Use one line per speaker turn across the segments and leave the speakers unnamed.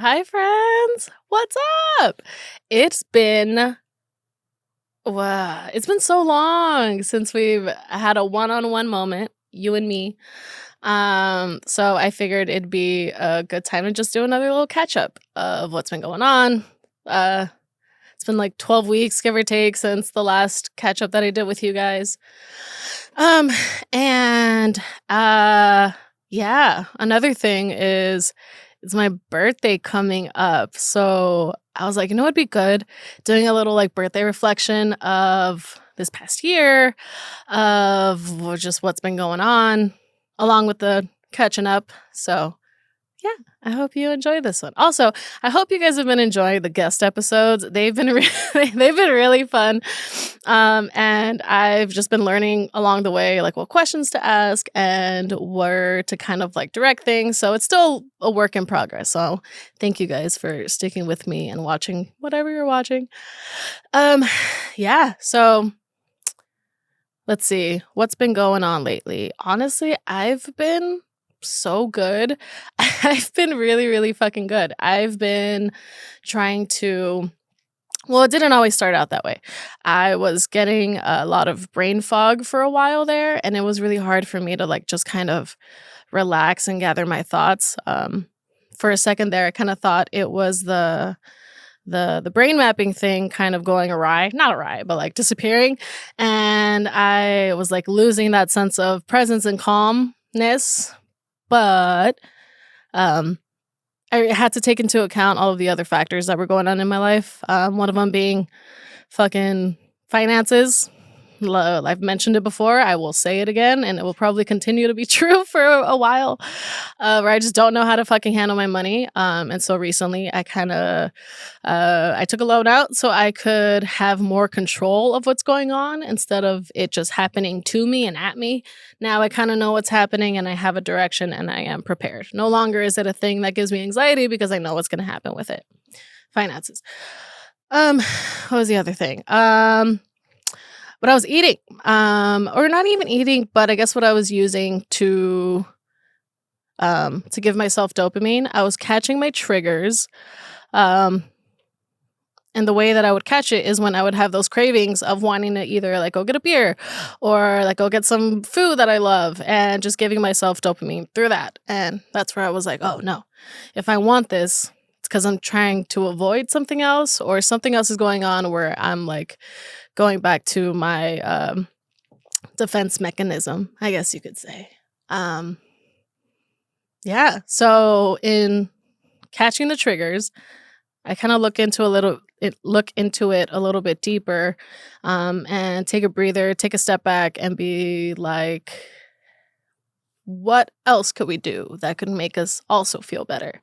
Hi, friends. What's up? It's been it's been so long since we've had a one-on-one moment, you and me. So I figured it'd be a good time to just do another little catch up of what's been going on. Uh, it's been like 12 weeks, give or take, since the last catch up that I did with you guys. Um, and yeah, another thing is it's my birthday coming up. So I was like, you know what'd be good? Doing a little like birthday reflection of this past year, of just what's been going on, along with the catching up. So yeah, I hope you enjoy this one. Also, I hope you guys have been enjoying the guest episodes. They've been they've been really fun. And I've just been learning along the way like what questions to ask and where to kind of like direct things. So it's still a work in progress. So thank you guys for sticking with me and watching whatever you're watching. Um yeah, so let's see what's been going on lately. Honestly, I've been so good. I've been really, really fucking good. I've been trying to, well, it didn't always start out that way. I was getting a lot of brain fog for a while there, and it was really hard for me to like just kind of relax and gather my thoughts. For a second there, I kind of thought it was the brain mapping thing kind of going awry, not awry, but like disappearing. And I was like losing that sense of presence and calmness. But um, I had to take into account all of the other factors that were going on in my life. One of them being fucking finances. I've mentioned it before. I will say it again, and it will probably continue to be true for a while. Where I just don't know how to fucking handle my money. And so recently, I kind of I took a loan out so I could have more control of what's going on instead of it just happening to me and at me. Now I kind of know what's happening, and I have a direction, and I am prepared. No longer is it a thing that gives me anxiety because I know what's going to happen with it. Finances. What was the other thing? What I was eating, or not even eating, but I guess what I was using to give myself dopamine. I was catching my triggers, um, and the way that I would catch it is when I would have those cravings of wanting to either like go get a beer or like go get some food that I love, and just giving myself dopamine through that. And that's where I was like, oh no, if I want this, it's because I'm trying to avoid something else, or something else is going on where I'm like going back to my defense mechanism, I guess you could say. Yeah. So in catching the triggers, I kind of look into it a little bit deeper, and take a breather, take a step back, and be like, what else could we do that could make us also feel better?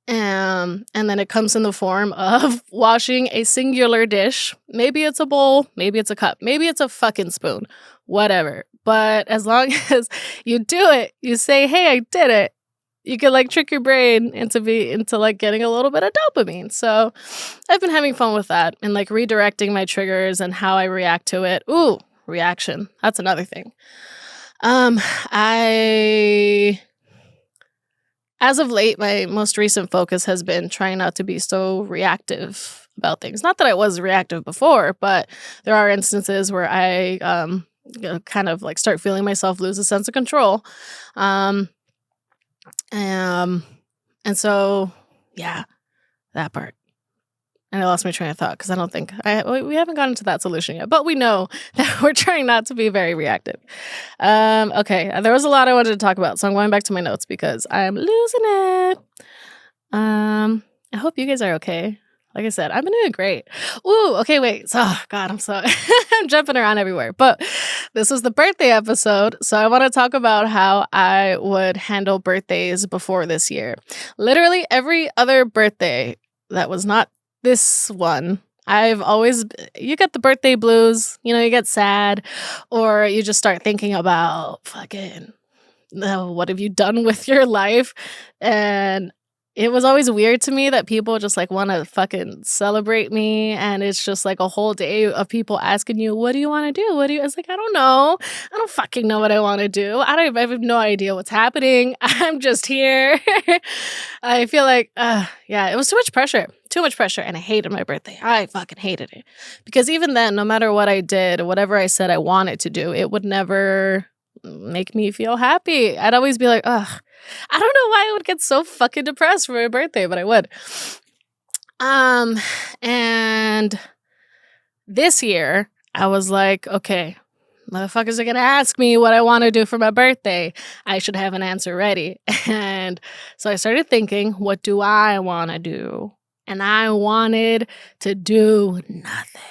And then it comes in the form of washing a singular dish. Maybe it's a bowl, maybe it's a cup, maybe it's a fucking spoon, whatever. But as long as you do it, you say, hey, I did it. You can like trick your brain into like getting a little bit of dopamine. So I've been having fun with that and like redirecting my triggers and how I react to it. Ooh, reaction. That's another thing. I As of late, my most recent focus has been trying not to be so reactive about things. Not that I was reactive before, but there are instances where I kind of like start feeling myself lose a sense of control. Um, um, and so, yeah, that part. And I lost my train of thought because I don't think we haven't gotten to that solution yet, but we know that we're trying not to be very reactive. Okay, there was a lot I wanted to talk about, so I'm going back to my notes because I'm losing it. I hope you guys are okay. Like I said, I've been doing great. Ooh, okay, wait. So, oh, God, I'm jumping around everywhere. But this was the birthday episode, so I want to talk about how I would handle birthdays before this year. Literally every other birthday that was not this one, you get the birthday blues, you get sad, or you just start thinking about fucking, what have you done with your life? And it was always weird to me that people just like want to fucking celebrate me, and it's just like a whole day of people asking you, "What do you want to do? What do you?" It's like, I don't know. I don't fucking know what I want to do. I have no idea what's happening. I'm just here. I feel like, yeah, it was too much pressure. Too much pressure, and I hated my birthday. I fucking hated it because even then, no matter what I did, whatever I said I wanted to do, it would never make me feel happy. I'd always be like, ugh. I don't know why I would get so fucking depressed for my birthday, but I would. And this year, I was like, okay, motherfuckers are gonna ask me what I want to do for my birthday. I should have an answer ready. And so I started thinking, what do I want to do? And I wanted to do nothing.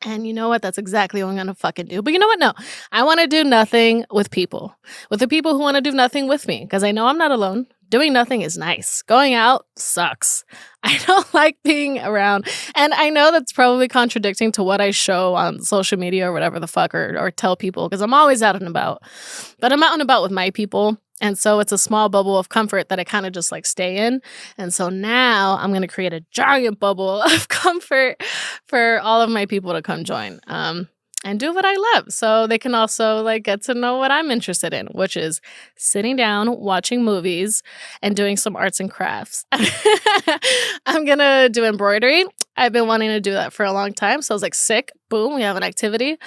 And you know what? That's exactly what I'm going to fucking do. But you know what? No, I want to do nothing with people, with the people who want to do nothing with me, because I know I'm not alone. Doing nothing is nice. Going out sucks. I don't like being around. And I know that's probably contradicting to what I show on social media or whatever the fuck, or tell people, because I'm always out and about. But I'm out and about with my people. And so it's a small bubble of comfort that I kind of just like stay in. And so now I'm going to create a giant bubble of comfort for all of my people to come join and do what I love. So they can also like get to know what I'm interested in, which is sitting down, watching movies, and doing some arts and crafts. I'm going to do embroidery. I've been wanting to do that for a long time. So I was like, sick. Boom, we have an activity.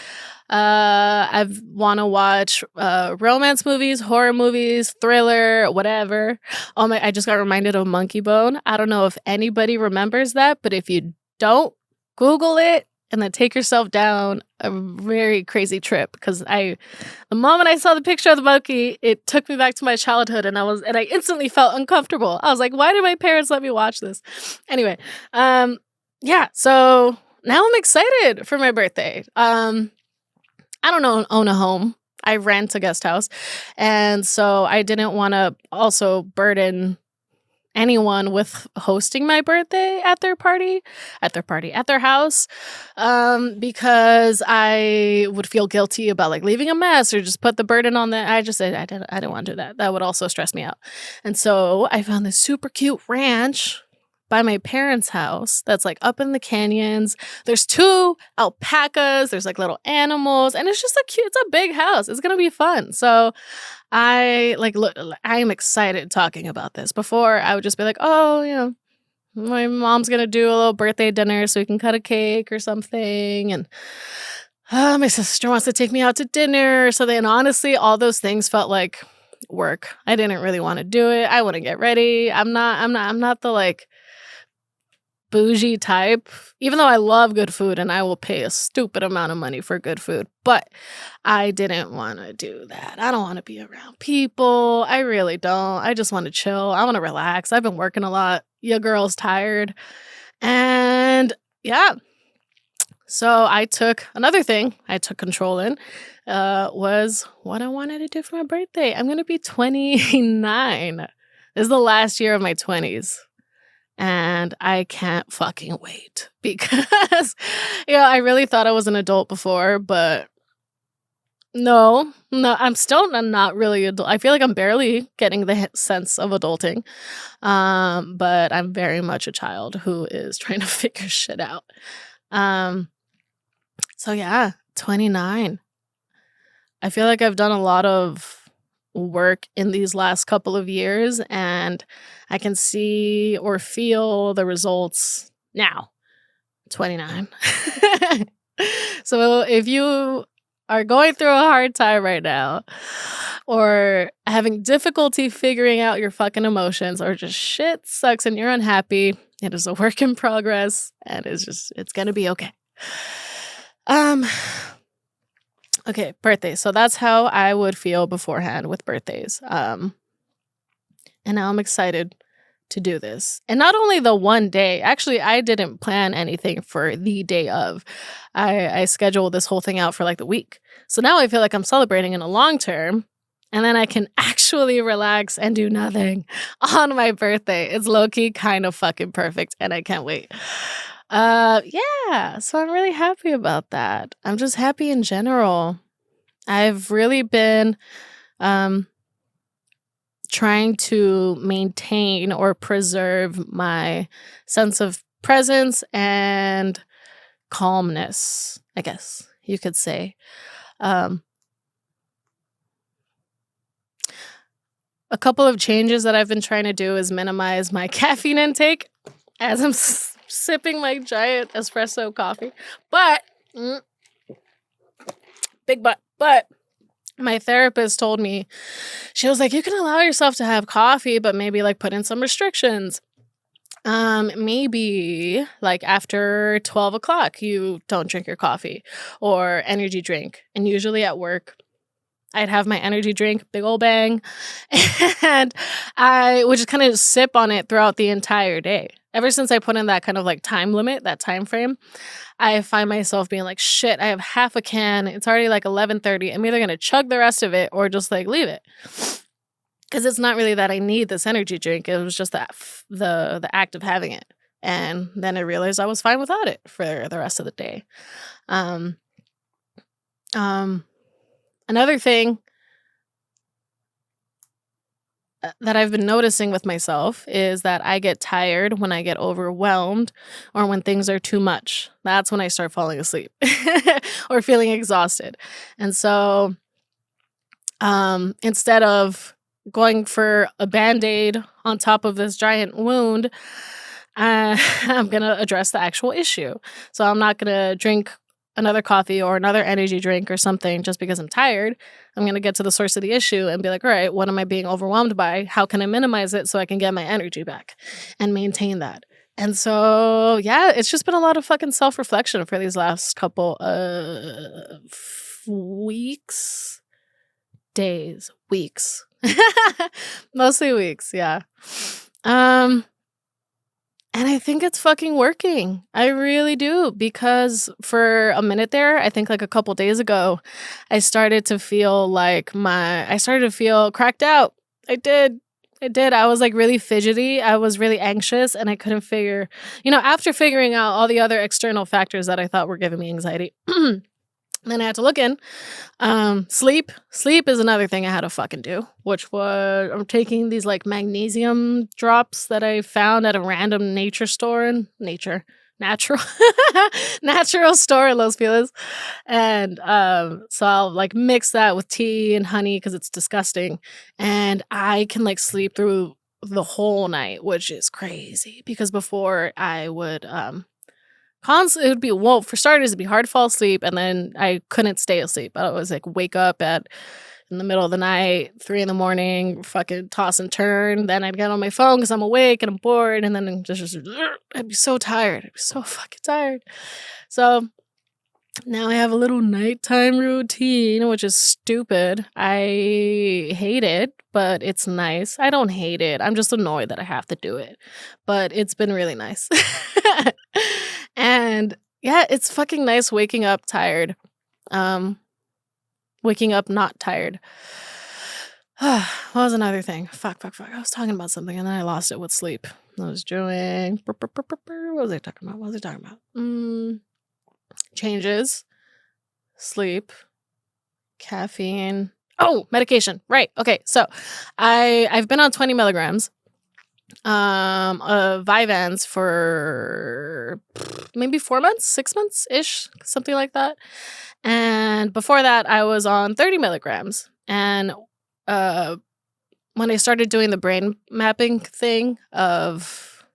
I want to watch romance movies, horror movies, thriller, whatever. Oh my! I just got reminded of Monkey Bone. I don't know if anybody remembers that, but if you don't, Google it and then take yourself down a very crazy trip. Because the moment I saw the picture of the monkey, it took me back to my childhood, and I instantly felt uncomfortable. I was like, why did my parents let me watch this? Anyway, yeah. So now I'm excited for my birthday. I don't own a home. I rent a guest house. And so I didn't want to also burden anyone with hosting my birthday at their house, because I would feel guilty about like leaving a mess or just put the burden on them. I didn't want to do that. That would also stress me out. And so I found this super cute ranch by my parents' house that's like up in the canyons. There's 2 alpacas, there's like little animals, and it's a big house. It's gonna be fun. So I am excited talking about this. Before I would just be like, oh, you know, my mom's gonna do a little birthday dinner so we can cut a cake or something, and my sister wants to take me out to dinner. So then honestly, all those things felt like work. I didn't really want to do it. I wouldn't get ready. I'm not the like bougie type, even though I love good food and I will pay a stupid amount of money for good food, but I didn't want to do that. I don't want to be around people. I really don't. I just want to chill. I want to relax. I've been working a lot. Your girl's tired. And yeah. So I took control in, was what I wanted to do for my birthday. I'm going to be 29. This is the last year of my 20s. And I can't fucking wait because, I really thought I was an adult before, but no, I'm still not really adult. I feel like I'm barely getting the sense of adulting, but I'm very much a child who is trying to figure shit out. So yeah, 29. I feel like I've done a lot of work in these last couple of years, and I can see or feel the results now. 29. So if you are going through a hard time right now, or having difficulty figuring out your fucking emotions, or just shit sucks and you're unhappy, it is a work in progress, and it's gonna be okay. Okay, birthdays. So that's how I would feel beforehand with birthdays. And now I'm excited to do this. And not only the one day, actually, I didn't plan anything for the day of. I scheduled this whole thing out for like the week. So now I feel like I'm celebrating in a long term, and then I can actually relax and do nothing on my birthday. It's low-key kind of fucking perfect, and I can't wait. Yeah, so I'm really happy about that. I'm just happy in general. I've really been trying to maintain or preserve my sense of presence and calmness, I guess you could say. Um, a couple of changes that I've been trying to do is minimize my caffeine intake as I'm sipping my giant espresso coffee. But, big but, my therapist told me, she was like, you can allow yourself to have coffee, but maybe like put in some restrictions. Maybe like after 12 o'clock, you don't drink your coffee or energy drink. And usually at work, I'd have my energy drink, big ol' bang, and I would just kind of sip on it throughout the entire day. Ever since I put in that kind of like time limit, that time frame, I find myself being like, shit, I have half a can. It's already like 11:30. I'm either going to chug the rest of it or just like leave it. Because it's not really that I need this energy drink. It was just that the act of having it. And then I realized I was fine without it for the rest of the day. Um, Another thing that I've been noticing with myself is that I get tired when I get overwhelmed or when things are too much. That's when I start falling asleep or feeling exhausted. And so instead of going for a Band-Aid on top of this giant wound, I'm going to address the actual issue. So I'm not going to drink another coffee or another energy drink or something just because I'm tired. I'm going to get to the source of the issue and be like, all right, what am I being overwhelmed by? How can I minimize it so I can get my energy back and maintain that? And so, yeah, it's just been a lot of fucking self-reflection for these last couple of weeks, days, weeks. Mostly weeks, yeah. And I think it's fucking working. I really do. Because for a minute there, I think like a couple days ago, I started to feel cracked out. I did. I was like really fidgety. I was really anxious and I couldn't figure, after figuring out all the other external factors that I thought were giving me anxiety. Then I had to look in. Sleep. Sleep is another thing I had to fucking do, which was I'm taking these like magnesium drops that I found at a random natural store in natural store in Los Feliz. And so I'll like mix that with tea and honey because it's disgusting. And I can like sleep through the whole night, which is crazy because before I would it would be, well, for starters, it'd be hard to fall asleep, and then I couldn't stay asleep. I was like wake up in the middle of the night, 3 a.m, fucking toss and turn. Then I'd get on my phone because I'm awake and I'm bored, and then just I'd be so tired. I'd be so fucking tired. So now I have a little nighttime routine, which is stupid. I hate it, but it's nice. I don't hate it. I'm just annoyed that I have to do it. But it's been really nice. And yeah, it's fucking nice waking up tired. Waking up not tired. What was another thing? Fuck. I was talking about something and then I lost it with sleep. I was doing... What was I talking about? Changes. Sleep. Caffeine. Oh, medication. Right. Okay. So I've been on 20 milligrams of Vyvanse for maybe 4 months, 6 months ish, something like that. And before that, I was on 30 milligrams. And when I started doing the brain mapping thing of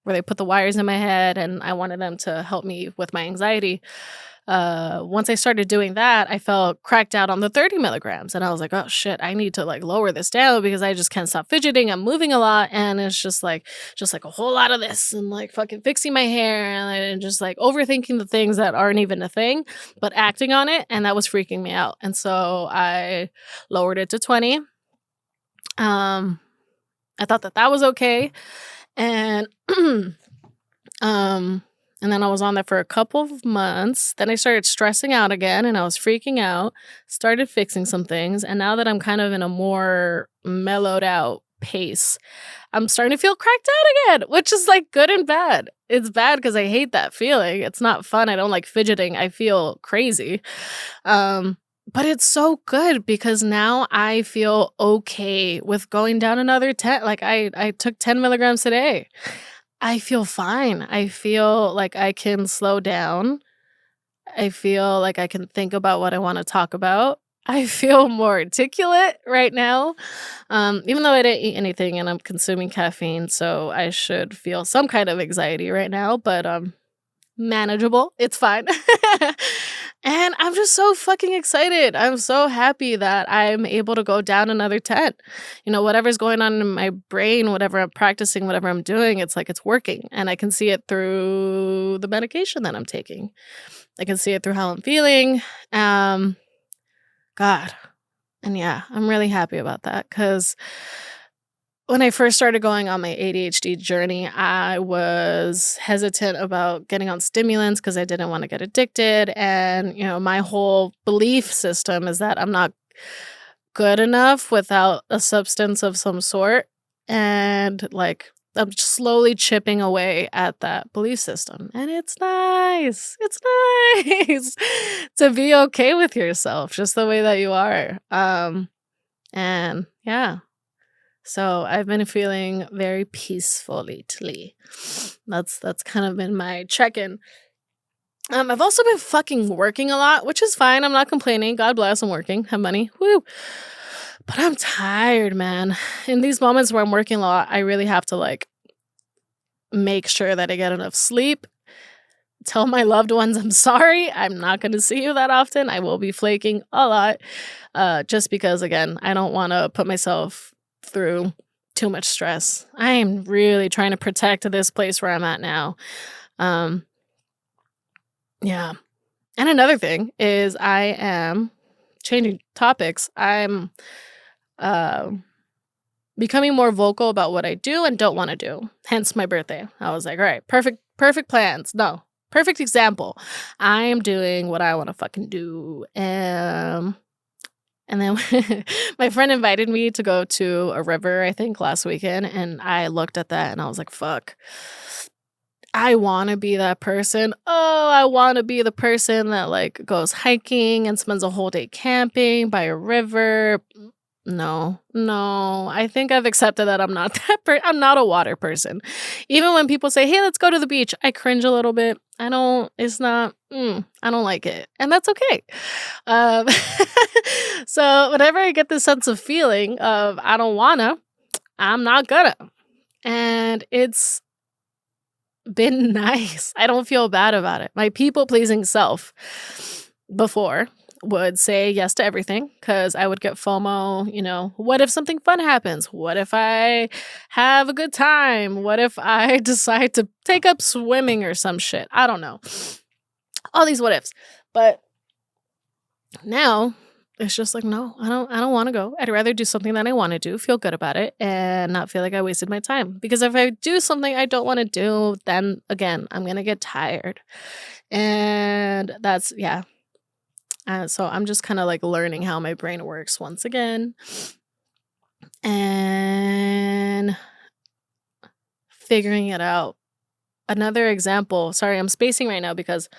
where they put the wires in my head and I wanted them to help me with my anxiety, once I started doing that, I felt cracked out on the 30 milligrams. And I was like, oh shit, I need to like lower this down because I just can't stop fidgeting. I'm moving a lot. And it's just like a whole lot of this and like fucking fixing my hair and just like overthinking the things that aren't even a thing, but acting on it. And that was freaking me out. And so I lowered it to 20. I thought that was okay. And, and then I was on there for a couple of months. Then I started stressing out again and I was freaking out, started fixing some things. And now that I'm kind of in a more mellowed out pace, I'm starting to feel cracked out again, which is like good and bad. It's bad because I hate that feeling. It's not fun. I don't like fidgeting. I feel crazy. But it's so good because now I feel okay with going down another 10. Like I took 10 milligrams today. I feel fine. I feel like I can slow down. I feel like I can think about what I want to talk about. I feel more articulate right now. Even though I didn't eat anything and I'm consuming caffeine, so I should feel some kind of anxiety right now, but manageable. It's fine. And I'm just so fucking excited. I'm so happy that I'm able to go down another 10. Whatever's going on in my brain, whatever I'm practicing, whatever I'm doing, it's like it's working. And I can see it through the medication that I'm taking. I can see it through how I'm feeling. God. And yeah, I'm really happy about that because when I first started going on my ADHD journey, I was hesitant about getting on stimulants because I didn't want to get addicted. And, my whole belief system is that I'm not good enough without a substance of some sort. And like, I'm slowly chipping away at that belief system. And it's nice. It's nice to be okay with yourself just the way that you are. And yeah. So I've been feeling very peaceful lately. That's kind of been my check-in. I've also been fucking working a lot, which is fine. I'm not complaining. God bless, I'm working. Have money. Woo. But I'm tired, man. In these moments where I'm working a lot, I really have to like make sure that I get enough sleep. Tell my loved ones I'm sorry. I'm not going to see you that often. I will be flaking a lot. Just because, again, I don't want to put myself through too much stress. I am really trying to protect this place where I'm at now. Yeah. And another thing is I am changing topics. I'm becoming more vocal about what I do and don't want to do. Hence my birthday. I was like, all right, perfect plans. No, perfect example. I am doing what I want to fucking do. And then my friend invited me to go to a river, I think, last weekend. And I looked at that and I was like, fuck. I want to be that person. Oh, I want to be the person that like goes hiking and spends a whole day camping by a river. No. I think I've accepted that I'm not that I'm not a water person. Even when people say, "Hey, let's go to the beach," I cringe a little bit. I don't like it. And that's okay. Um, so whenever I get this sense of feeling of I don't wanna, I'm not gonna. And it's been nice. I don't feel bad about it. My people-pleasing self before would say yes to everything because I would get FOMO. What if something fun happens? What if I have a good time? What if I decide to take up swimming or some shit? I don't know. All these what ifs. But now it's just like, no, I don't want to go. I'd rather do something that I want to do, feel good about it, and not feel like I wasted my time. Because if I do something I don't want to do, then again, I'm going to get tired. And that's, yeah. So I'm just kind of like learning how my brain works once again. And figuring it out. Another example. Sorry, I'm spacing right now because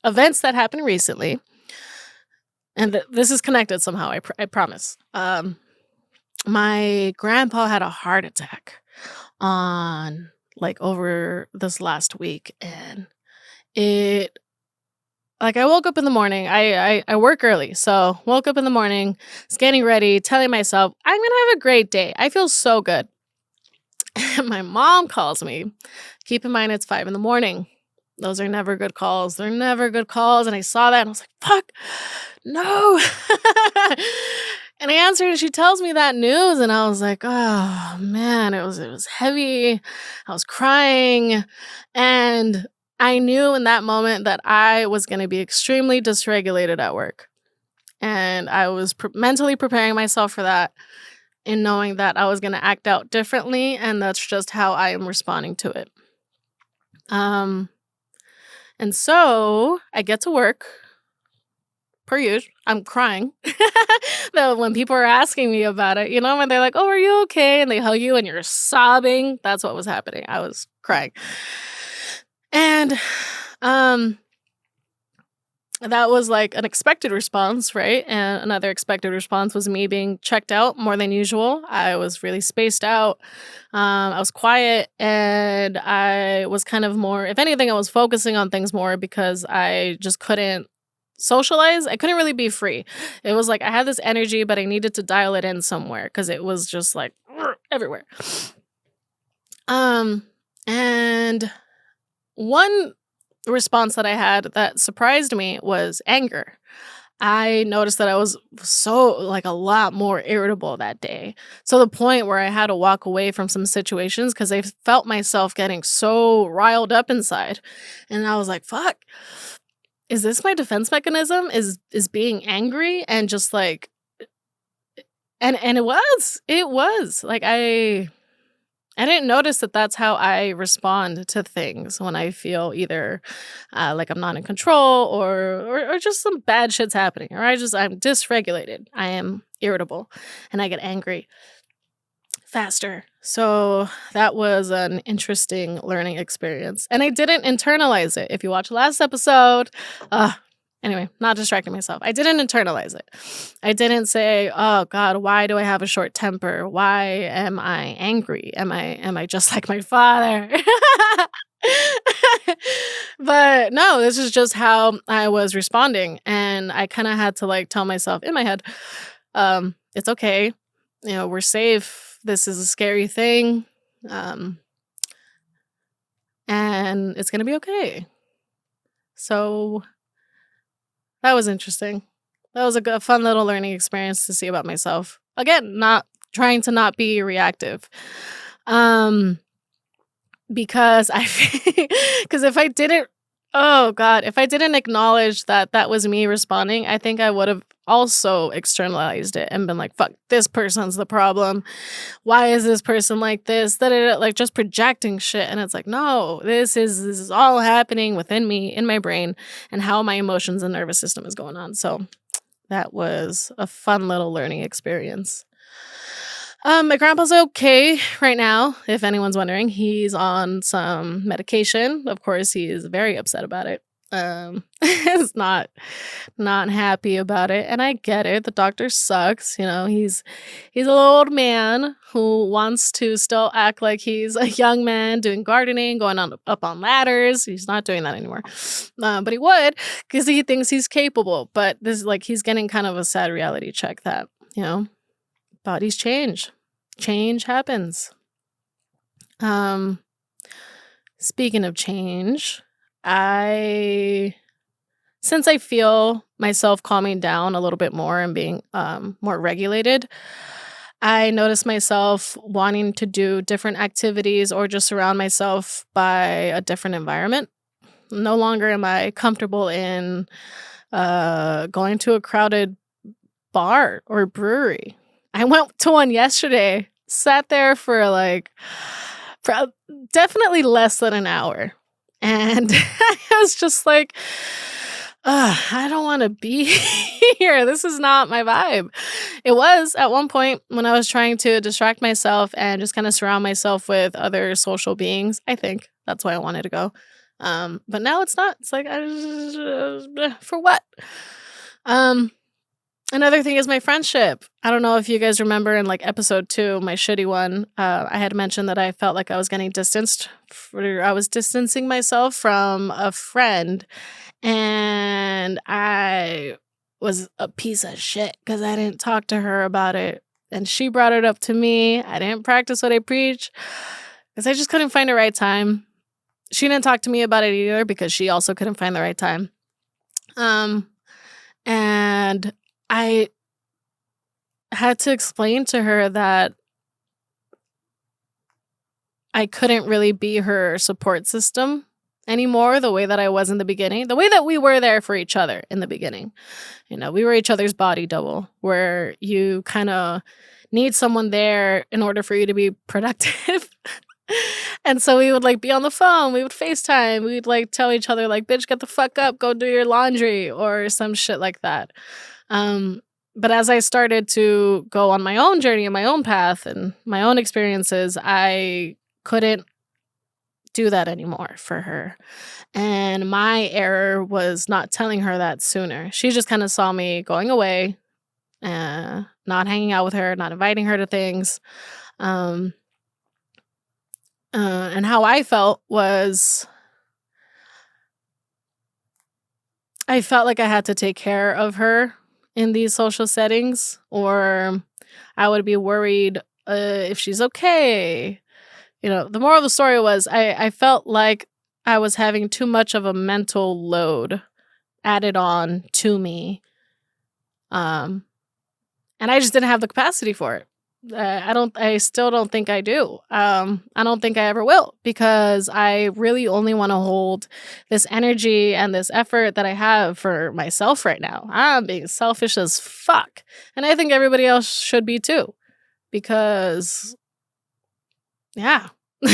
events that happened recently, and this is connected somehow, I promise. My grandpa had a heart attack on like over this last week, and it like I woke up in the morning. I work early, so woke up in the morning, was getting ready, telling myself I'm gonna have a great day. I feel so good. And my mom calls me. Keep in mind it's 5 a.m. Those are never good calls. They're never good calls. And I saw that and I was like, fuck, no. And I answered and she tells me that news and I was like, oh man, it was heavy. I was crying. And I knew in that moment that I was going to be extremely dysregulated at work. And I was mentally preparing myself for that and knowing that I was going to act out differently. And that's just how I am responding to it. And so I get to work, per usual. I'm crying. Though when people are asking me about it, when they're like, oh, are you okay? And they hug you and you're sobbing. That's what was happening. I was crying. And that was like an expected response, right? And another expected response was me being checked out more than usual. I was really spaced out. I was quiet and I was kind of more, if anything, I was focusing on things more because I just couldn't socialize. I couldn't really be free. It was like I had this energy, but I needed to dial it in somewhere because it was just like everywhere. Um, and one response that I had that surprised me was anger. I noticed that I was so like a lot more irritable that day to the point where I had to walk away from some situations because I felt myself getting so riled up inside. And I was like, fuck, is this my defense mechanism? Is being angry and just like and it was like I didn't notice that that's how I respond to things when I feel either like I'm not in control or just some bad shit's happening or I'm dysregulated. I am irritable and I get angry faster. So that was an interesting learning experience. And I didn't internalize it. If you watch the last episode, uh anyway, not distracting myself. I didn't internalize it. I didn't say, "Oh god, why do I have a short temper? Why am I angry? Am I just like my father?" But no, this is just how I was responding and I kind of had to like tell myself in my head, it's okay. You know, we're safe. This is a scary thing. Um and it's going to be okay. So that was interesting. That was a fun little learning experience to see about myself. Again, not trying to not be reactive. Um, because I because if I didn't oh god, if I didn't acknowledge that that was me responding, I think I would have also externalized it and been like, "Fuck, this person's the problem. Why is this person like this?" Da, da, da, like just projecting shit and it's like, "No, this is all happening within me in my brain and how my emotions and nervous system is going on." So, that was a fun little learning experience. My grandpa's okay right now, if anyone's wondering. He's on some medication. Of course, he is very upset about it. Is not happy about it, and I get it. The doctor sucks, you know. He's an old man who wants to still act like he's a young man doing gardening, going on up on ladders. He's not doing that anymore, but he would because he thinks he's capable. But this is like he's getting kind of a sad reality check that you know bodies change. Change happens. Um, Speaking of change, I since I feel myself calming down a little bit more and being more regulated, I notice myself wanting to do different activities or just surround myself by a different environment. No longer am I comfortable in going to a crowded bar or brewery. I went to one yesterday, sat there for like for definitely less than an hour. And I was just like, I don't want to be here. This is not my vibe. It was at one point when I was trying to distract myself and just kind of surround myself with other social beings. I think that's why I wanted to go. But now it's not. It's like, for what? Another thing is my friendship. I don't know if you guys remember in like episode 2, my shitty one, I had mentioned that I felt like I was getting distanced. I was distancing myself from a friend, and I was a piece of shit because I didn't talk to her about it. And she brought it up to me. I didn't practice what I preach because I just couldn't find the right time. She didn't talk to me about it either because she also couldn't find the right time. And I had to explain to her that I couldn't really be her support system anymore the way that I was in the beginning, the way that we were there for each other in the beginning. You know, we were each other's body double, where you kind of need someone there in order for you to be productive. And so we would like be on the phone, we would FaceTime, we'd like tell each other like, "Bitch, get the fuck up, go do your laundry," or some shit like that. But as I started to go on my own journey and my own path and my own experiences, I couldn't do that anymore for her. And my error was not telling her that sooner. She just kind of saw me going away, not hanging out with her, not inviting her to things. Um, and how I felt was I felt like I had to take care of her in these social settings, or I would be worried if she's okay. The moral of the story was I felt like I was having too much of a mental load added on to me. And I just didn't have the capacity for it. I still don't think I do. I don't think I ever will, because I really only want to hold this energy and this effort that I have for myself right now. I'm being selfish as fuck. And I think everybody else should be too, because yeah, we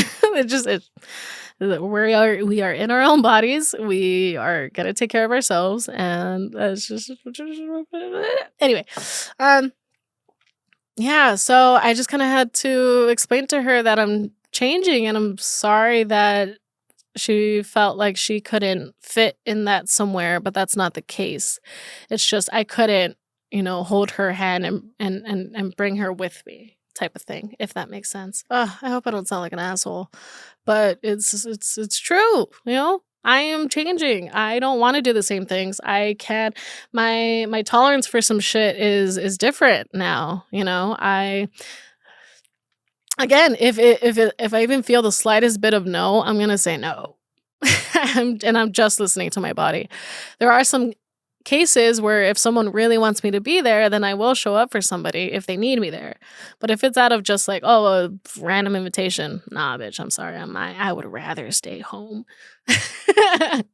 are in our own bodies. We are gonna take care of ourselves, and that's just anyway. Yeah, so I just kind of had to explain to her that I'm changing, and I'm sorry that she felt like she couldn't fit in that somewhere, but that's not the case. It's just I couldn't, hold her hand and bring her with me, type of thing, if that makes sense. I hope I don't sound like an asshole, but it's true. I am changing. I don't want to do the same things. I can't. My tolerance for some shit is different now. I again, if I even feel the slightest bit of no, I'm gonna say no. And I'm just listening to my body. There are some cases where if someone really wants me to be there, then I will show up for somebody if they need me there. But if it's out of just like, oh, a random invitation, nah, bitch, I'm sorry. I would rather stay home. And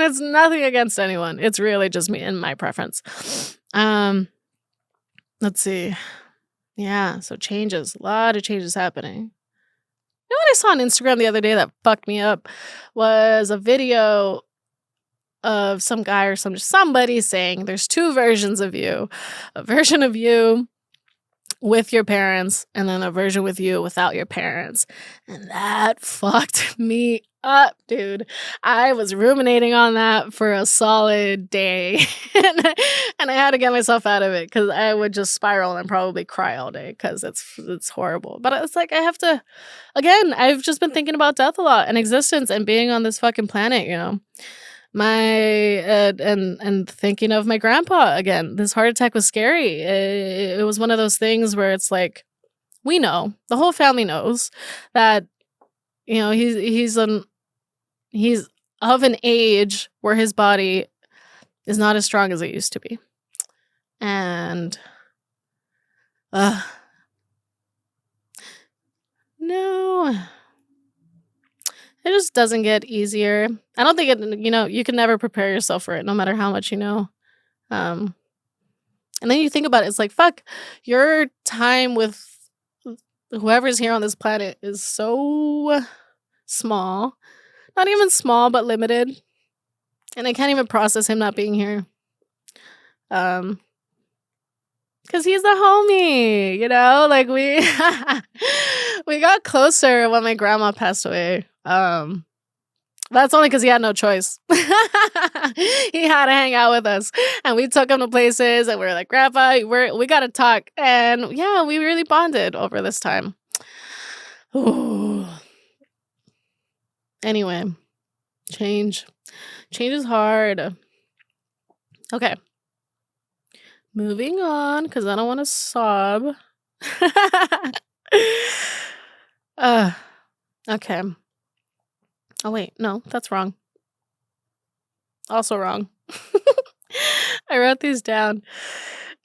it's nothing against anyone. It's really just me and my preference. Let's see. Yeah, so changes. A lot of changes happening. What I saw on Instagram the other day that fucked me up was a video of some guy or somebody saying there's two versions of you. A version of you with your parents, and then a version with you without your parents. And that fucked me up, dude. I was ruminating on that for a solid day. and I had to get myself out of it, because I would just spiral and probably cry all day, because it's horrible. But it's like I have to, again, I've just been thinking about death a lot and existence and being on this fucking planet, my and thinking of my grandpa again. This heart attack was scary. It was one of those things where it's like, we know, the whole family knows that he's of an age where his body is not as strong as it used to be, and no. It just doesn't get easier. I don't think you can never prepare yourself for it, no matter how much you know. And then you think about it, it's like, fuck, your time with whoever's here on this planet is so small. Not even small, but limited. And I can't even process him not being here. Because he's the homie, like we we got closer when my grandma passed away. That's only because he had no choice. He had to hang out with us, and we took him to places, and we were like, Grandpa, we gotta talk. And yeah, we really bonded over this time. Ooh. Anyway, change is hard. Okay, moving on, because I don't want to sob. Okay. Oh, wait. No, that's wrong. Also wrong. I wrote these down.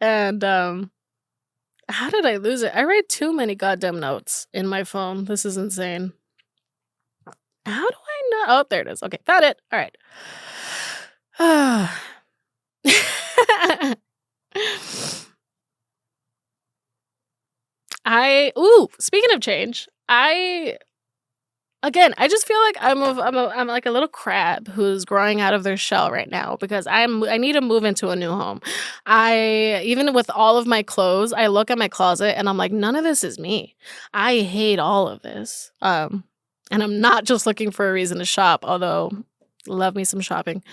And how did I lose it? I write too many goddamn notes in my phone. This is insane. How do I know? Oh, there it is. Okay, found it. All right. Speaking of change, I just feel like I'm like a little crab who's growing out of their shell right now, because I need to move into a new home. Even with all of my clothes, I look at my closet and I'm like, none of this is me. I hate all of this. And I'm not just looking for a reason to shop, although love me some shopping.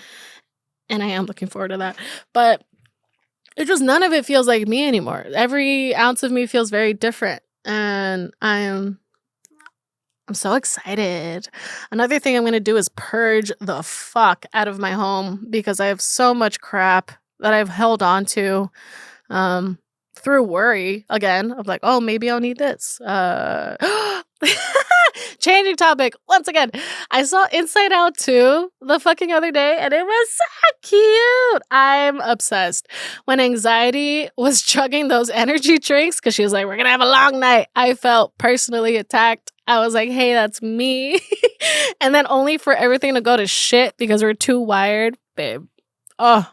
And I am looking forward to that. But it just none of it feels like me anymore. Every ounce of me feels very different. And I'm so excited. Another thing I'm gonna do is purge the fuck out of my home because I have so much crap that I've held on to um, through worry again of like, oh, maybe I'll need this. Changing topic once again. I saw Inside Out 2 the fucking other day and it was so cute. I'm obsessed. When Anxiety was chugging those energy drinks because she was like, we're gonna have a long night, I felt personally attacked. I was like, hey, that's me. And then only for everything to go to shit because we're too wired, babe. Oh,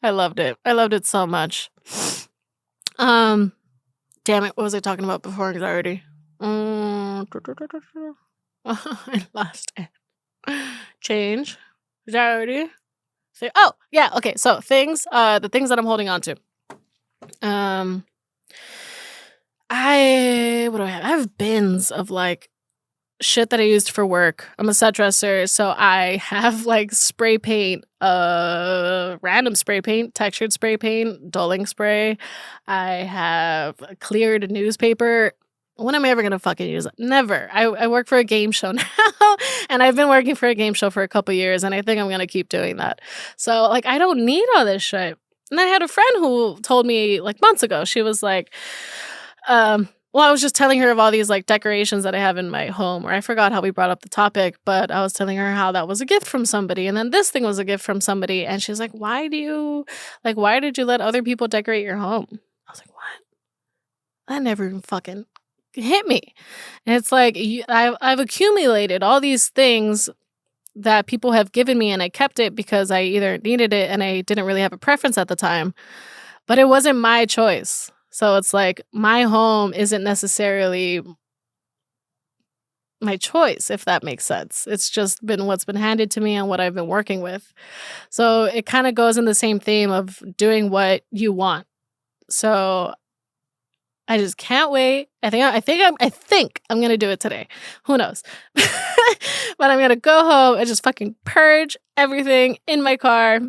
I loved it. I loved it so much. Damn it. What was I talking about before anxiety? I lost it. Change. Anxiety. Oh, yeah. Okay. So the things that I'm holding on to. What do I have? I have bins of like shit that I used for work. I'm a set dresser, so I have like spray paint, random spray paint, textured spray paint, dulling spray. I have cleared newspaper. When am I ever gonna fucking use it? Never. I work for a game show now, and I've been working for a game show for a couple years, and I think I'm gonna keep doing that. So like, I don't need all this shit. And I had a friend who told me like months ago. She was like, well, I was just telling her of all these like decorations that I have in my home, or I forgot how we brought up the topic, but I was telling her how that was a gift from somebody. And then this thing was a gift from somebody. And she's like, why did you let other people decorate your home? I was like, what? That never even fucking hit me. And it's like, I've accumulated all these things that people have given me and I kept it because I either needed it and I didn't really have a preference at the time, but it wasn't my choice. So it's like my home isn't necessarily my choice, if that makes sense. It's just been what's been handed to me and what I've been working with. So it kind of goes in the same theme of doing what you want. So I just can't wait. I think I'm gonna do it today. Who knows? But I'm gonna go home and just fucking purge everything in my car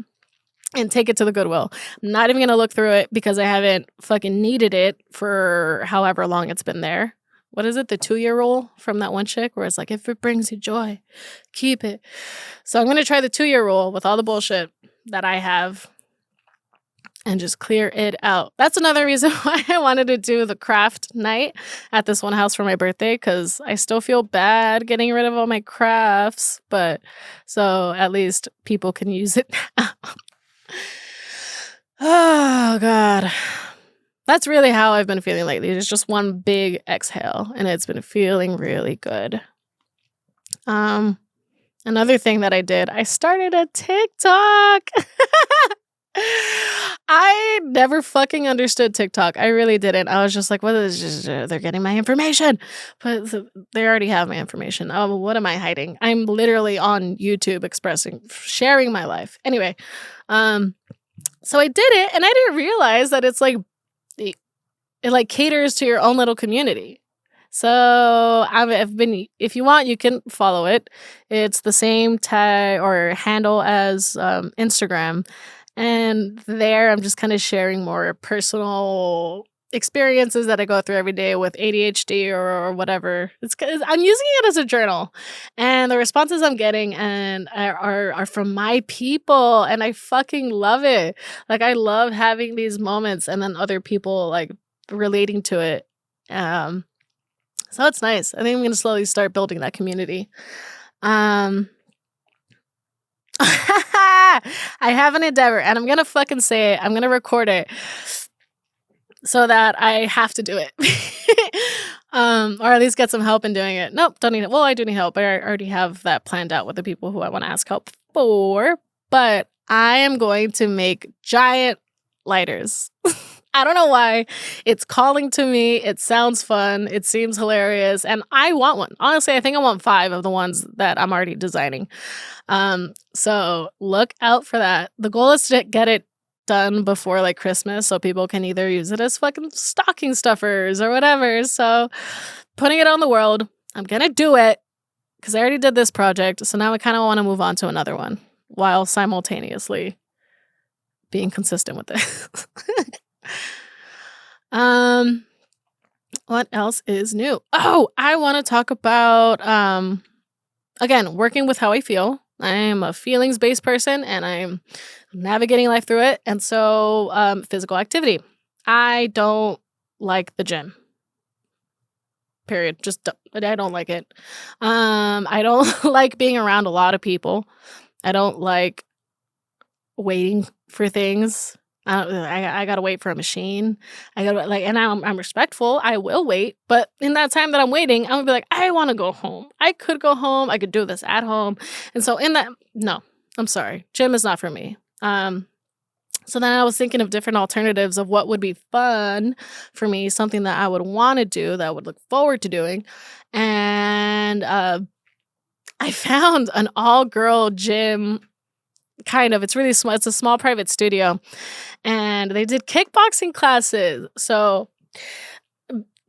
and take it to the Goodwill. I'm not even gonna look through it because I haven't fucking needed it for however long it's been there. What is it? The 2-year rule from that one chick where it's like, if it brings you joy, keep it. So I'm gonna try the 2-year rule with all the bullshit that I have and just clear it out. That's another reason why I wanted to do the craft night at this one house for my birthday, because I still feel bad getting rid of all my crafts, but so at least people can use it now. Oh, God. That's really how I've been feeling lately. It's just one big exhale, and it's been feeling really good. Another thing that I did, I started a TikTok. I never fucking understood TikTok. I really didn't. I was just like, what is this? They're getting my information. But they already have my information. Oh, what am I hiding? I'm literally on YouTube sharing my life. Anyway, so I did it, and I didn't realize that it's like, it like caters to your own little community. So if you want, you can follow it. It's the same tag or handle as Instagram. And there I'm just kind of sharing more personal experiences that I go through every day with ADHD or whatever. I'm using it as a journal, and the responses I'm getting are from my people, and I fucking love it. Like, I love having these moments and then other people like relating to it. So it's nice. I think I'm gonna slowly start building that community. I have an endeavor, and I'm gonna fucking say it. I'm gonna record it so that I have to do it. Or at least get some help in doing it. Nope, don't need it. Well, I do need help, but I already have that planned out with the people who I want to ask help for. But I am going to make giant lighters. I don't know why. It's calling to me. It sounds fun. It seems hilarious. And I want one. Honestly, I think I want 5 of the ones that I'm already designing. So look out for that. The goal is to get it done before like Christmas so people can either use it as fucking stocking stuffers or whatever. So putting it on the world. I'm going to do it. because I already did this project, so now I kind of want to move on to another one while simultaneously being consistent with it. um, what else is new? Oh, I want to talk about again, working with how I feel. I am a feelings-based person and I'm navigating life through it. And so physical activity. I don't like the gym. Period. I don't like it. I don't like being around a lot of people. I don't like waiting for things. I gotta wait for a machine. I gotta like, and I'm respectful. I will wait, but in that time that I'm waiting, I'm gonna be like, I want to go home. I could go home. I could do this at home. And so in that, no, I'm sorry, gym is not for me. So then I was thinking of different alternatives of what would be fun for me, something that I would want to do, that I would look forward to doing, and I found an all-girl gym. Kind of. It's really small. It's a small private studio. And they did kickboxing classes. So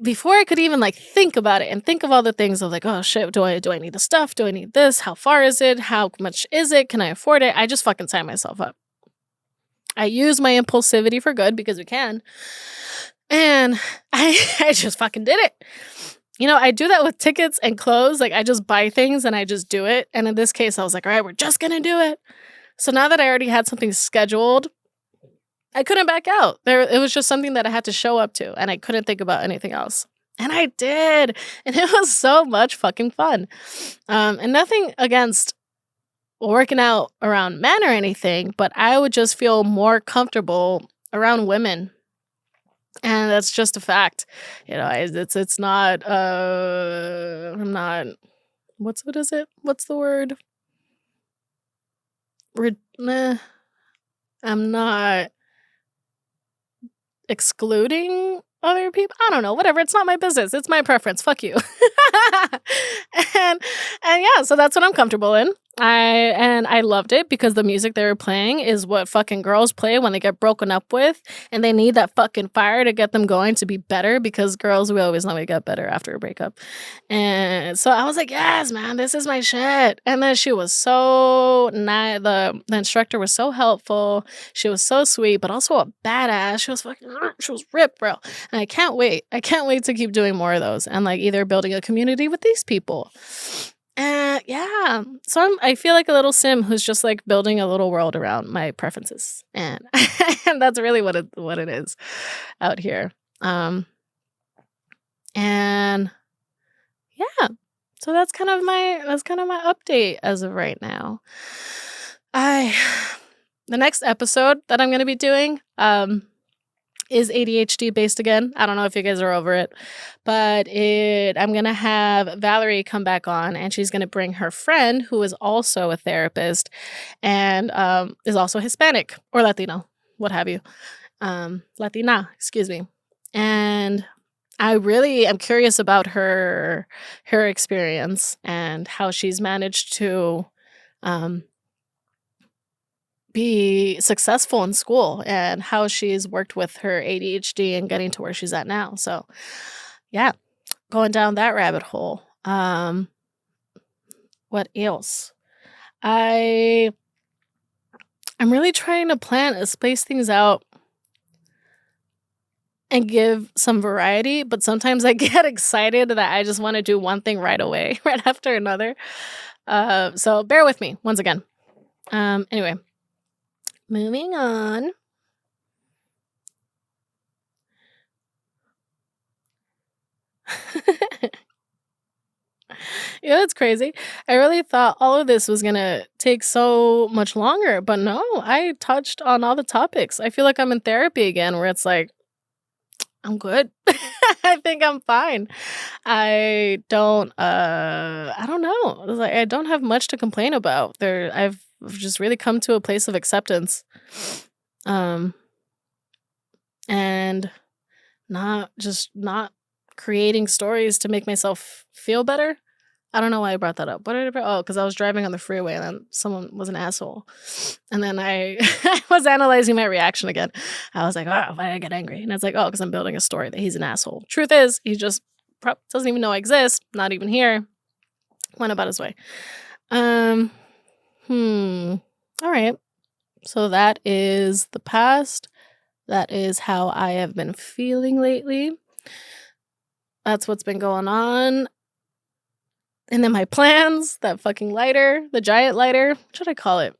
before I could even like think about it and think of all the things of like, oh shit, do I need the stuff? Do I need this? How far is it? How much is it? Can I afford it? I just fucking signed myself up. I use my impulsivity for good because we can. And I just fucking did it. You know, I do that with tickets and clothes. Like I just buy things and I just do it. And in this case, I was like, all right, we're just going to do it. So now that I already had something scheduled, I couldn't back out. It was just something that I had to show up to, and I couldn't think about anything else. And I did, and it was so much fucking fun. And nothing against working out around men or anything, but I would just feel more comfortable around women. And that's just a fact. You know, it's not, I'm not, what is it? What's the word? I'm not excluding other people. I don't know, whatever. It's not my business. It's my preference. Fuck you. and yeah, so that's what I'm comfortable in. I loved it because the music they were playing is what fucking girls play when they get broken up with and they need that fucking fire to get them going to be better, because girls, we always know we get better after a breakup. And so I was like, yes, man, this is my shit. And then she was so nice. The instructor was so helpful. She was so sweet, but also a badass. She was ripped, bro. And I can't wait. I can't wait to keep doing more of those and like either building a community with these people. Yeah. So I feel like a little sim who's just like building a little world around my preferences. And and that's really what it is out here. And yeah. So that's kind of my update as of right now. The next episode that I'm going to be doing is ADHD based again. I don't know if you guys are over it, but I'm going to have Valerie come back on, and she's going to bring her friend who is also a therapist and is also Hispanic or Latino, what have you. Latina, excuse me. And I really am curious about her experience and how she's managed to be successful in school and how she's worked with her ADHD and getting to where she's at now. So yeah, going down that rabbit hole. What else? I'm really trying to space things out and give some variety, but sometimes I get excited that I just want to do one thing right away, right after another. So bear with me once again. Anyway. Moving on. Yeah, it's crazy. I really thought all of this was gonna take so much longer, but no, I touched on all the topics. I feel like I'm in therapy again, where it's like, I'm good. I think I'm fine. I don't know. It's like I don't have much to complain about. I've just really come to a place of acceptance. And not creating stories to make myself feel better. I don't know why I brought that up. What did I bring? Oh, because I was driving on the freeway and then someone was an asshole. And then I was analyzing my reaction again. I was like, oh, why did I get angry? And it's like, oh, because I'm building a story that he's an asshole. Truth is, he just doesn't even know I exist, not even here. went about his way. Um, All right. So that is the past. That is how I have been feeling lately. That's what's been going on. And then my plans, that fucking lighter, the giant lighter. What should I call it?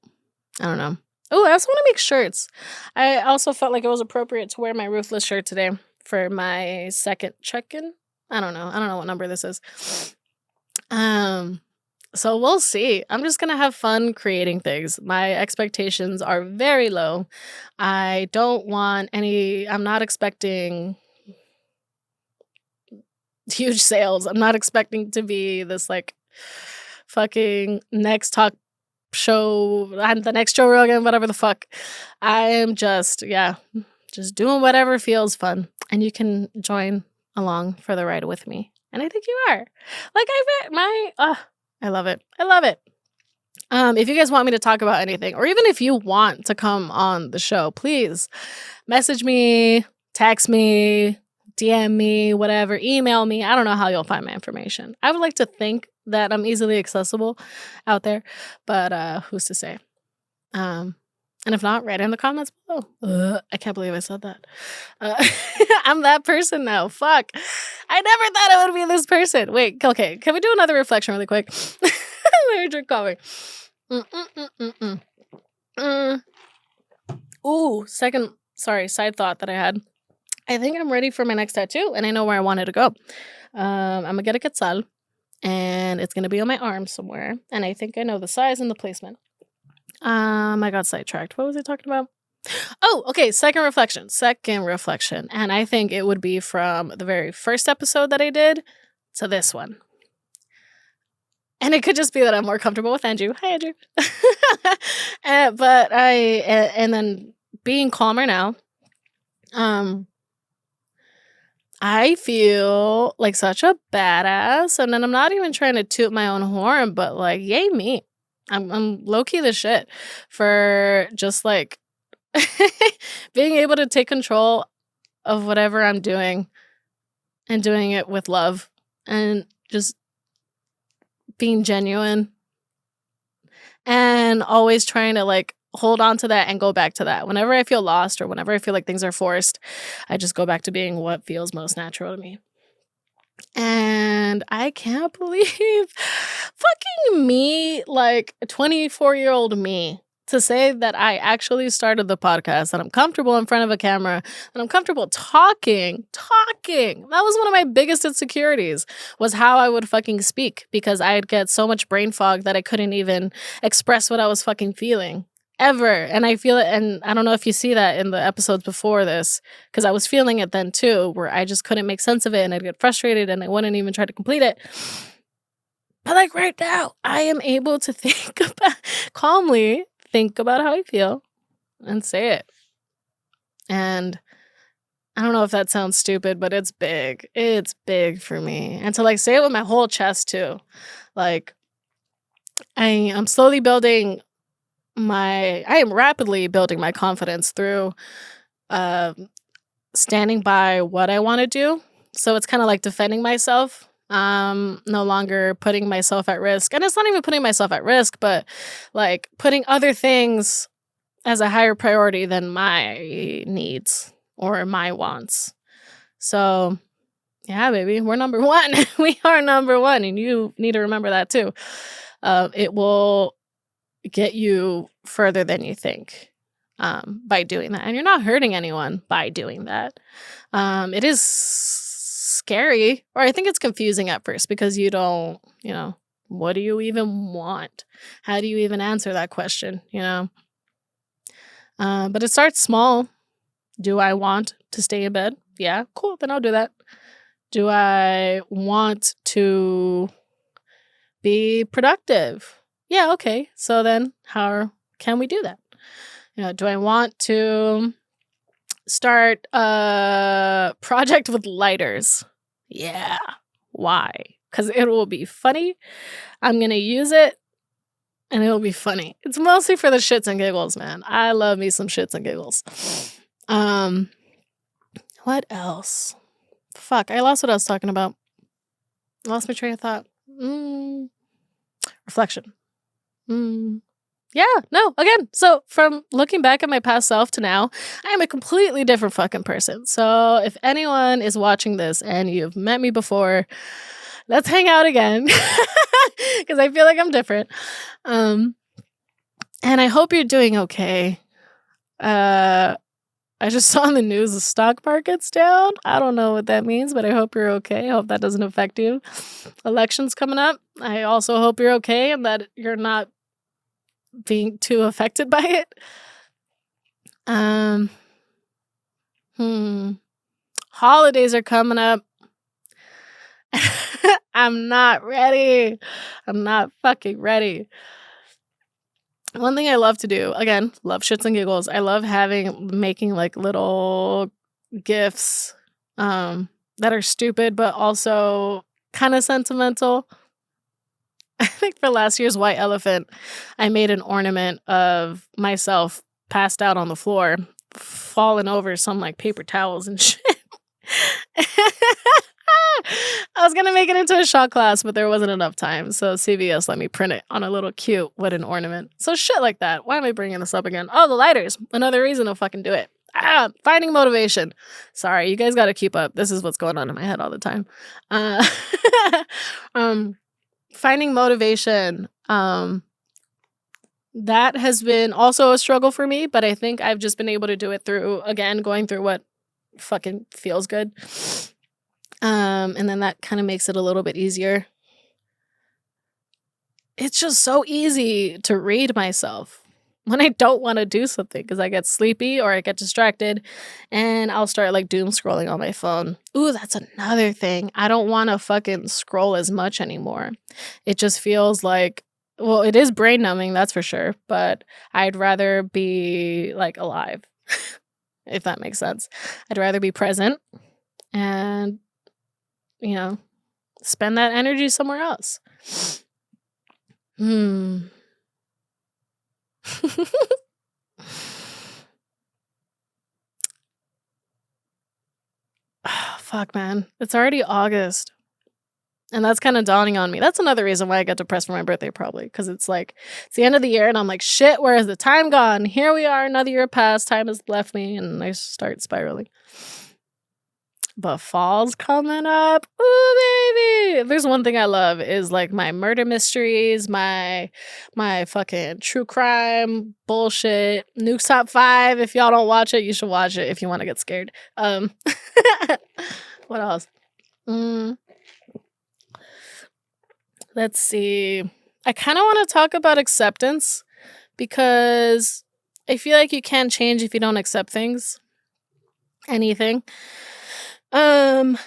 I don't know. Oh, I also want to make shirts. I also felt like it was appropriate to wear my roofless shirt today for my second check-in. I don't know. I don't know what number this is. So we'll see. I'm just gonna have fun creating things. My expectations are very low. I don't want any. I'm not expecting huge sales. I'm not expecting to be this like fucking next talk show and the next Joe Rogan, whatever the fuck. I am just just doing whatever feels fun, and you can join along for the ride with me. And I think you are. Like I love it. I love it. If you guys want me to talk about anything, or even if you want to come on the show, please message me, text me, DM me, whatever, email me. I don't know how you'll find my information. I would like to think that I'm easily accessible out there, but who's to say? And if not, write in the comments below. I can't believe I said that. I'm that person now. Fuck. I never thought I would be this person. Wait, okay. Can we do another reflection really quick? Let me drink coffee. Ooh, side thought that I had. I think I'm ready for my next tattoo, and I know where I want it to go. I'm gonna get a quetzal, and it's gonna be on my arm somewhere, and I think I know the size and the placement. I got sidetracked. What was I talking about? Oh, okay. Second reflection. And I think it would be from the very first episode that I did to this one. And it could just be that I'm more comfortable with Andrew. Hi, Andrew. And then being calmer now, I feel like such a badass. And then I'm not even trying to toot my own horn, but like, yay me. I'm low-key the shit for just like being able to take control of whatever I'm doing and doing it with love and just being genuine and always trying to like hold on to that and go back to that. Whenever I feel lost or whenever I feel like things are forced, I just go back to being what feels most natural to me. And I can't believe fucking me, like 24-year-old me, to say that I actually started the podcast, that I'm comfortable in front of a camera, that I'm comfortable talking. That was one of my biggest insecurities, was how I would fucking speak, because I'd get so much brain fog that I couldn't even express what I was fucking feeling. Ever. And I feel it, and I don't know if you see that in the episodes before this, because I was feeling it then too, where I just couldn't make sense of it and I'd get frustrated and I wouldn't even try to complete it. But like right now, I am able to calmly think about how I feel and say it. And I don't know if that sounds stupid, but it's big. It's big for me. And to like say it with my whole chest too. Like I'm slowly building I am rapidly building my confidence through standing by what I want to do. So it's kind of like defending myself, no longer putting myself at risk. And it's not even putting myself at risk, but like putting other things as a higher priority than my needs or my wants. So yeah, baby, we're number one. We are number one, and you need to remember that too. It will get you further than you think by doing that. And you're not hurting anyone by doing that. It is scary, or I think it's confusing at first because you don't, what do you even want? How do you even answer that question, But it starts small. Do I want to stay in bed? Yeah, cool, then I'll do that. Do I want to be productive? Yeah, okay. So then how can we do that? Do I want to start a project with lighters? Yeah. Why? Because it will be funny. I'm going to use it and it'll be funny. It's mostly for the shits and giggles, man. I love me some shits and giggles. What else? Fuck, I lost what I was talking about. I lost my train of thought. reflection. Yeah, no, again, so from looking back at my past self to now, I am a completely different fucking person. So if anyone is watching this and you've met me before, let's hang out again because I feel like I'm different. And I hope you're doing okay. I just saw in the news the stock market's down. I don't know what that means, but I hope you're okay. I hope that doesn't affect you. Elections coming up. I also hope you're okay and that you're not being too affected by it. Holidays are coming up. I'm not ready. I'm not fucking ready. One thing I love to do, again, love shits and giggles. I love making like little gifts that are stupid but also kind of sentimental. I think for last year's white elephant, I made an ornament of myself passed out on the floor, falling over some like paper towels and shit. I was gonna make it into a shot glass, but there wasn't enough time, so CVS let me print it on a little cute wooden ornament. So shit like that. Why am I bringing this up again? Oh, the lighters. Another reason to fucking do it. Finding motivation. Sorry, you guys gotta keep up. This is what's going on in my head all the time. Finding motivation. That has been also a struggle for me, but I think I've just been able to do it through, again, going through what fucking feels good. And then that kind of makes it a little bit easier. It's just so easy to read myself when I don't want to do something because I get sleepy or I get distracted and I'll start like doom scrolling on my phone. Ooh, that's another thing. I don't want to fucking scroll as much anymore. It just feels like, well, it is brain numbing, that's for sure, but I'd rather be like alive, if that makes sense. I'd rather be present and, you know, spend that energy somewhere else. Fuck, man. It's already August. And that's kind of dawning on me. That's another reason why I get depressed for my birthday, probably. Because it's like, it's the end of the year and I'm like, shit, where has the time gone? Here we are, another year passed, time has left me, and I start spiraling. But fall's coming up. Ooh, baby. There's one thing I love is like my murder mysteries, my fucking true crime bullshit. Nuke's Top 5. If y'all don't watch it, you should watch it if you want to get scared. What else? Let's see. I kind of want to talk about acceptance because I feel like you can't change if you don't accept things. Anything. Like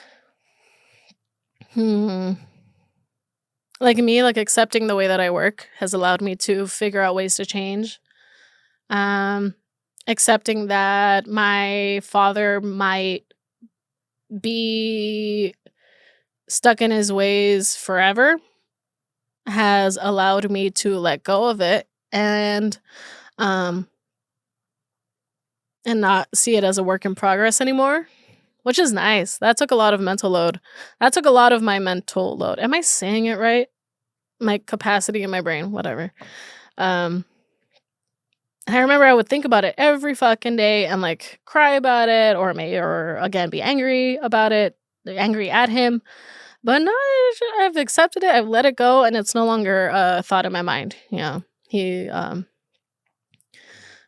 me, like accepting the way that I work has allowed me to figure out ways to change. Accepting that my father might be stuck in his ways forever has allowed me to let go of it and not see it as a work in progress anymore. Which is nice. That took a lot of mental load. That took a lot of my mental load. Am I saying it right? My capacity in my brain, whatever. And I remember I would think about it every fucking day and like cry about it or again be angry about it, angry at him. But no, I've accepted it. I've let it go and it's no longer a thought in my mind. Yeah.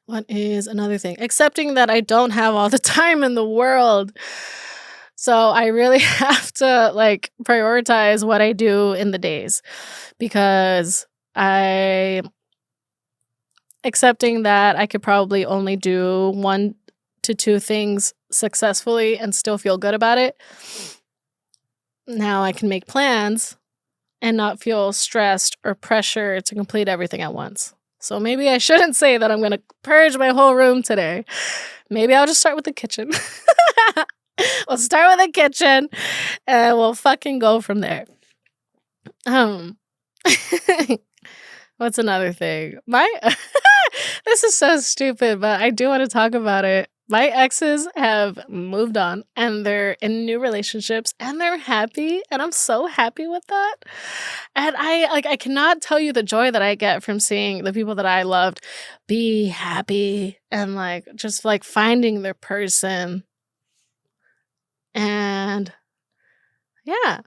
What is another thing? Accepting that I don't have all the time in the world. So I really have to like prioritize what I do in the days because accepting that I could probably only do 1 to 2 things successfully and still feel good about it. Now I can make plans and not feel stressed or pressure to complete everything at once. So maybe I shouldn't say that I'm going to purge my whole room today. Maybe I'll just start with the kitchen. We'll start with the kitchen and we'll fucking go from there. What's another thing? This is so stupid, but I do want to talk about it. My exes have moved on and they're in new relationships and they're happy and I'm so happy with that. And I cannot tell you the joy that I get from seeing the people that I loved be happy and, like, just, like, finding their person. And yeah.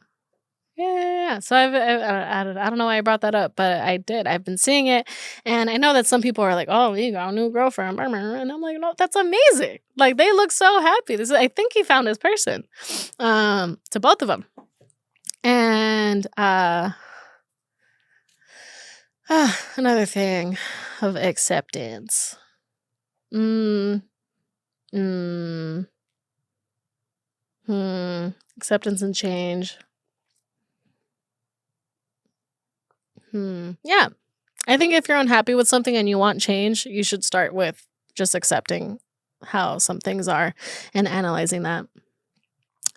Yeah. So I don't know why I brought that up, but I did. I've been seeing it, and I know that some people are like, "Oh, you got a new girlfriend," blah, blah, blah," and I'm like, "No, that's amazing." Like, they look so happy. I think he found his person, to both of them. And, another thing of acceptance. Mm, mm, acceptance and change. Yeah. I think if you're unhappy with something and you want change, you should start with just accepting how some things are and analyzing that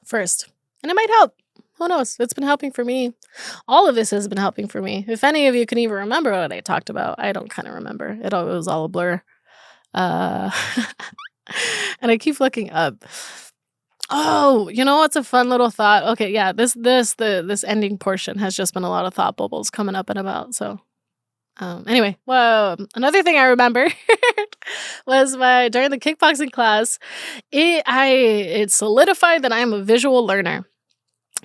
first. And it might help. Who knows? It's been helping for me. All of this has been helping for me. If any of you can even remember what I talked about, I don't kind of remember. It was all a blur. Uh, and I keep looking up. Oh, you know what's a fun little thought? Okay, yeah, this ending portion has just been a lot of thought bubbles coming up and about. So anyway, well, another thing I remember was during the kickboxing class, it solidified that I'm a visual learner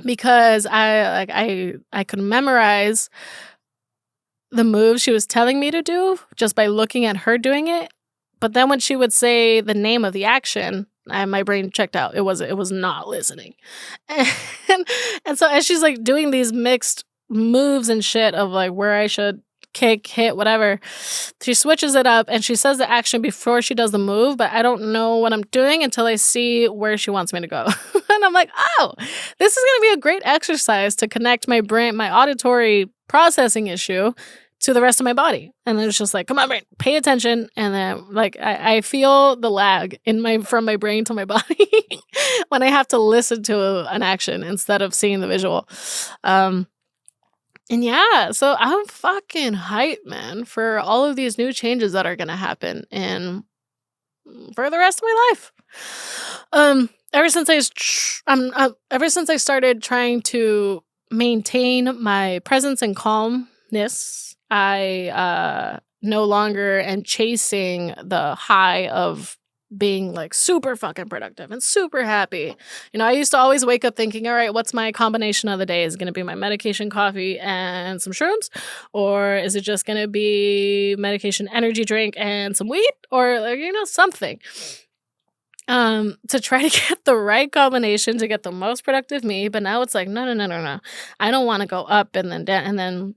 because I could memorize the moves she was telling me to do just by looking at her doing it. But then when she would say the name of the action, my brain checked out. It was not listening. And, and so as she's like doing these mixed moves and shit of like where I should kick, hit, whatever, she switches it up and she says the action before she does the move, but I don't know what I'm doing until I see where she wants me to go. And I'm like, oh, this is going to be a great exercise to connect my brain, my auditory processing issue to the rest of my body. And then it's just like, come on, brain, pay attention. And then like I feel the lag from my brain to my body when I have to listen to an action instead of seeing the visual. And yeah, so I'm fucking hyped, man, for all of these new changes that are gonna happen and for the rest of my life. Ever since ever since I started trying to maintain my presence and calmness, I no longer am chasing the high of being like super fucking productive and super happy. You know, I used to always wake up thinking, all right, what's my combination of the day? Is it going to be my medication, coffee, and some shrooms? Or is it just going to be medication, energy drink, and some weed? Or, like, you know, something. To try to get the right combination to get the most productive me. But now it's like, no. I don't want to go up and then down and then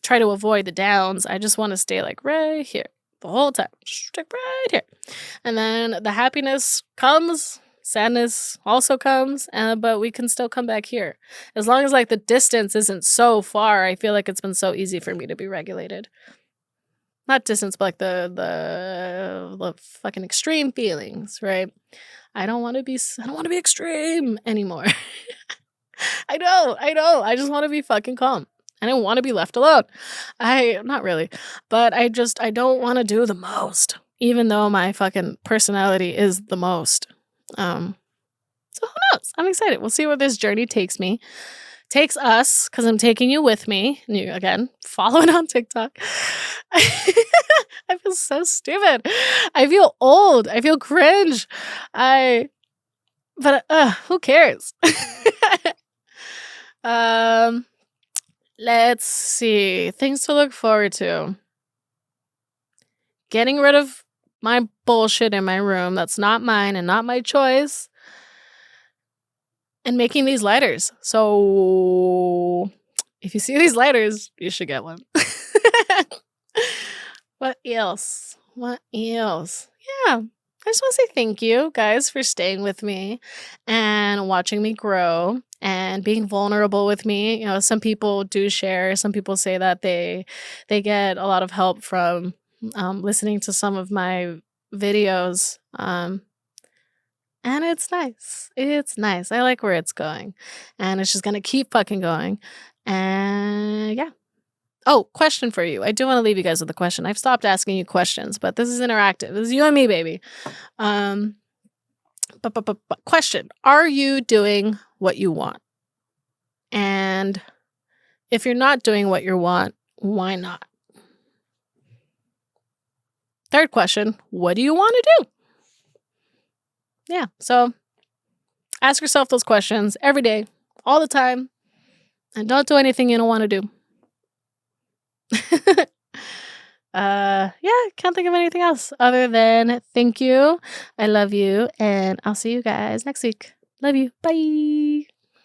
try to avoid the downs. I just want to stay like right here the whole time. Stick right here. And then the happiness comes, sadness also comes, but we can still come back here. As long as like the distance isn't so far, I feel like it's been so easy for me to be regulated. Not distance, but like the fucking extreme feelings, right? I don't want to be extreme anymore. I know. I just want to be fucking calm. I don't want to be left alone. Not really, but I don't want to do the most, even though my fucking personality is the most. So who knows? I'm excited. We'll see where this journey takes us, because I'm taking you with me. And you, again, following on TikTok. I feel so stupid. I feel old. I feel cringe. But who cares? Let's see. Things to look forward to. Getting rid of my bullshit in my room that's not mine and not my choice. And making these lighters. So if you see these lighters, you should get one. What else? Yeah. I just want to say thank you guys for staying with me and watching me grow and being vulnerable with me. You know, some people do share. Some people say that they get a lot of help from listening to some of my videos. And it's nice. It's nice. I like where it's going. And it's just going to keep fucking going. And yeah. Oh, question for you. I do want to leave you guys with a question. I've stopped asking you questions, but this is interactive. This is you and me, baby. But question. Are you doing what you want? And If you're not doing what you want, why not? Third question, what do you want to do? Yeah, so ask yourself those questions every day, all the time, and don't do anything you don't want to do. Yeah, can't think of anything else other than thank you. I love you, and I'll see you guys next week. Love you. Bye.